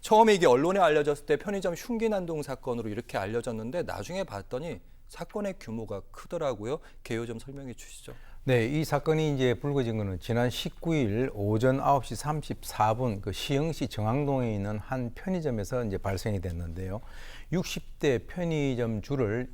처음에 이게 언론에 알려졌을 때 편의점 흉기 난동 사건으로 이렇게 알려졌는데 나중에 봤더니 사건의 규모가 크더라고요. 개요 좀 설명해 주시죠. 네, 이 사건이 이제 불거진 거는 지난 19일 오전 9시 34분 그 시흥시 정왕동에 있는 한 편의점에서 이제 발생이 됐는데요. 60대 편의점 주를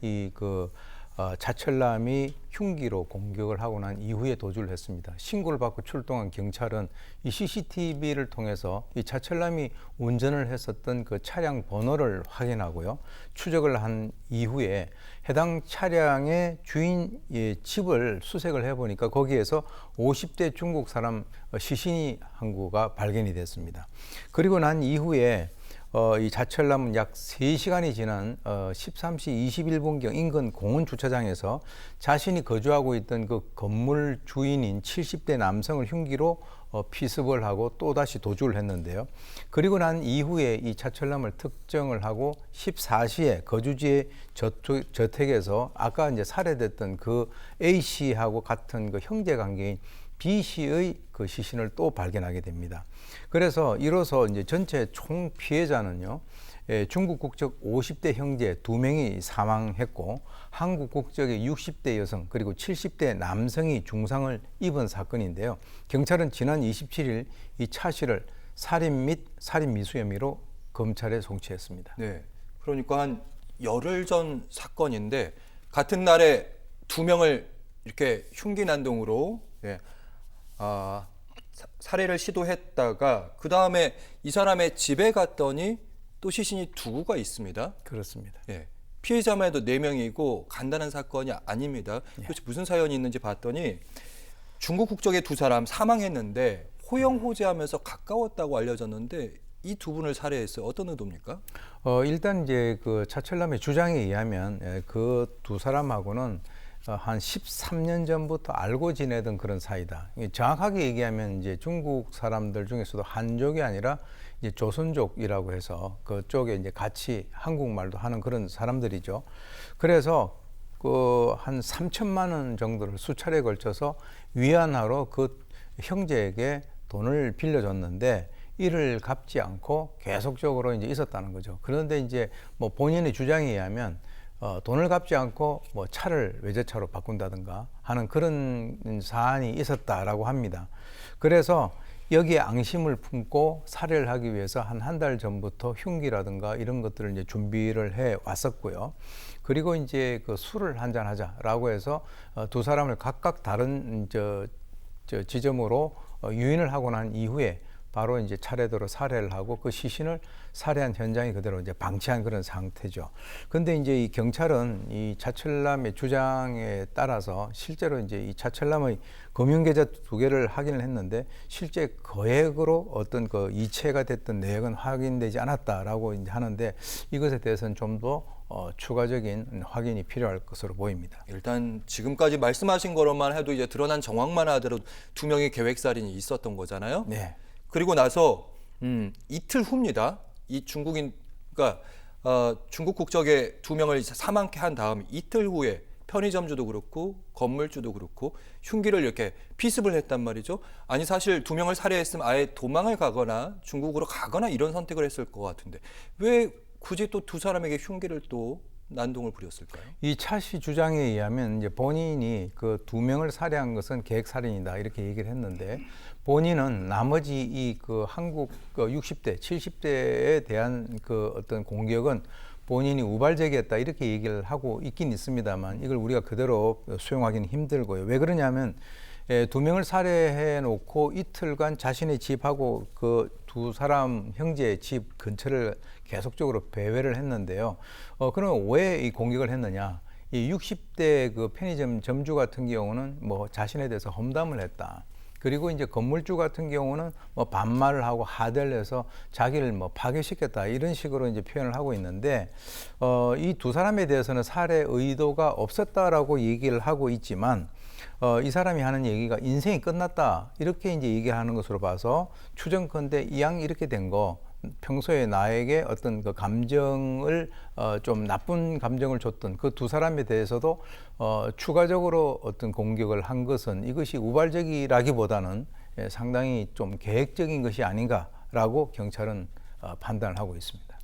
자철남이 흉기로 공격을 하고 난 이후에 도주를 했습니다. 신고를 받고 출동한 경찰은 이 CCTV를 통해서 이 자철남이 운전을 했었던 그 차량 번호를 확인하고요. 추적을 한 이후에 해당 차량의 주인의 집을 수색을 해보니까 거기에서 50대 중국 사람 시신이 한 구가 발견이 됐습니다. 그리고 난 이후에 이 자철남은 약 3시간이 지난 13시 21분경 인근 공원 주차장에서 자신이 거주하고 있던 그 건물 주인인 70대 남성을 흉기로 피습을 하고 또다시 도주를 했는데요. 그리고 난 이후에 이 자철남을 특정을 하고 14시에 거주지의 저택에서 아까 이제 살해됐던 그 A씨하고 같은 그 형제 관계인 B씨의 그 시신을 또 발견하게 됩니다. 그래서 이로써 이제 전체 총 피해자는요, 중국 국적 50대 형제 2명이 사망했고 한국 국적의 60대 여성 그리고 70대 남성이 중상을 입은 사건인데요. 경찰은 지난 27일 이 차 씨를 살인 및 살인 미수 혐의로 검찰에 송치했습니다. 네, 그러니까 한 열흘 전 사건인데 같은 날에 2명을 이렇게 흉기 난동으로 살해를 시도했다가 그 다음에 이 사람의 집에 갔더니 또 시신이 2구가 있습니다. 그렇습니다. 예, 피해자만 해도 4명이고 간단한 사건이 아닙니다. 도대체 무슨 사연이 있는지 봤더니 중국 국적의 2사람 사망했는데 호영호재하면서 가까웠다고 알려졌는데 이 2분을 살해했어요. 어떤 의도입니까? 일단 이제 그 자철남의 주장에 의하면 그 2사람하고는 한 13년 전부터 알고 지내던 그런 사이다. 정확하게 얘기하면 이제 중국 사람들 중에서도 한족이 아니라 이제 조선족이라고 해서 그쪽에 이제 같이 한국말도 하는 그런 사람들이죠. 그래서 그 한 3천만 원 정도를 수차례에 걸쳐서 위안화로 그 형제에게 돈을 빌려줬는데 이를 갚지 않고 계속적으로 이제 있었다는 거죠. 그런데 이제 뭐 본인의 주장에 의하면 돈을 갚지 않고 뭐 차를 외제차로 바꾼다든가 하는 그런 사안이 있었다라고 합니다. 그래서 여기에 앙심을 품고 살해를 하기 위해서 한 달 전부터 흉기라든가 이런 것들을 이제 준비를 해 왔었고요. 그리고 이제 그 술을 한잔 하자라고 해서 2사람을 각각 다른 지점으로 유인을 하고 난 이후에 바로 이제 차례대로 살해를 하고 그 시신을 살해한 현장이 그대로 이제 방치한 그런 상태죠. 근데 이제 이 경찰은 이 자철남의 주장에 따라서 실제로 이제 이 자철남의 금융계좌 2개를 확인을 했는데 실제 거액으로 어떤 그 이체가 됐던 내역은 확인되지 않았다라고 이제 하는데 이것에 대해서는 좀 더 추가적인 확인이 필요할 것으로 보입니다. 일단 지금까지 말씀하신 거로만 해도 이제 드러난 정황만 하더라도 2명의 계획살인이 있었던 거잖아요. 네. 그리고 나서 이틀 후입니다. 이 중국인, 그러니까 중국 국적의 2명을 사망케 한 다음 이틀 후에 편의점주도 그렇고 건물주도 그렇고 흉기를 이렇게 피습을 했단 말이죠. 아니 사실 2명을 살해했으면 아예 도망을 가거나 중국으로 가거나 이런 선택을 했을 것 같은데 왜 굳이 또 2사람에게 흉기를 또 난동을 부렸을까요? 이 차 씨 주장에 의하면 이제 본인이 그 2명을 살해한 것은 계획 살인이다 이렇게 얘기를 했는데 본인은 나머지 이 그 한국 60대, 70대에 대한 그 어떤 공격은 본인이 우발적이었다 이렇게 얘기를 하고 있긴 있습니다만 이걸 우리가 그대로 수용하기는 힘들고요. 왜 그러냐면 2명을 살해해 놓고 이틀간 자신의 집하고 그 2사람 형제의 집 근처를 계속적으로 배회를 했는데요. 그럼 왜 이 공격을 했느냐? 이 60대 그 편의점 점주 같은 경우는 뭐 자신에 대해서 험담을 했다. 그리고 이제 건물주 같은 경우는 뭐 반말을 하고 하대를 해서 자기를 뭐 파괴시켰다 이런 식으로 이제 표현을 하고 있는데 이 2사람에 대해서는 살해 의도가 없었다라고 얘기를 하고 있지만 이 사람이 하는 얘기가 인생이 끝났다 이렇게 이제 얘기하는 것으로 봐서 추정컨대 이왕 이렇게 된 거 평소에 나에게 어떤 그 감정을 좀 나쁜 감정을 줬던 그 2사람에 대해서도 추가적으로 어떤 공격을 한 것은 이것이 우발적이라기보다는 상당히 좀 계획적인 것이 아닌가라고 경찰은 판단을 하고 있습니다.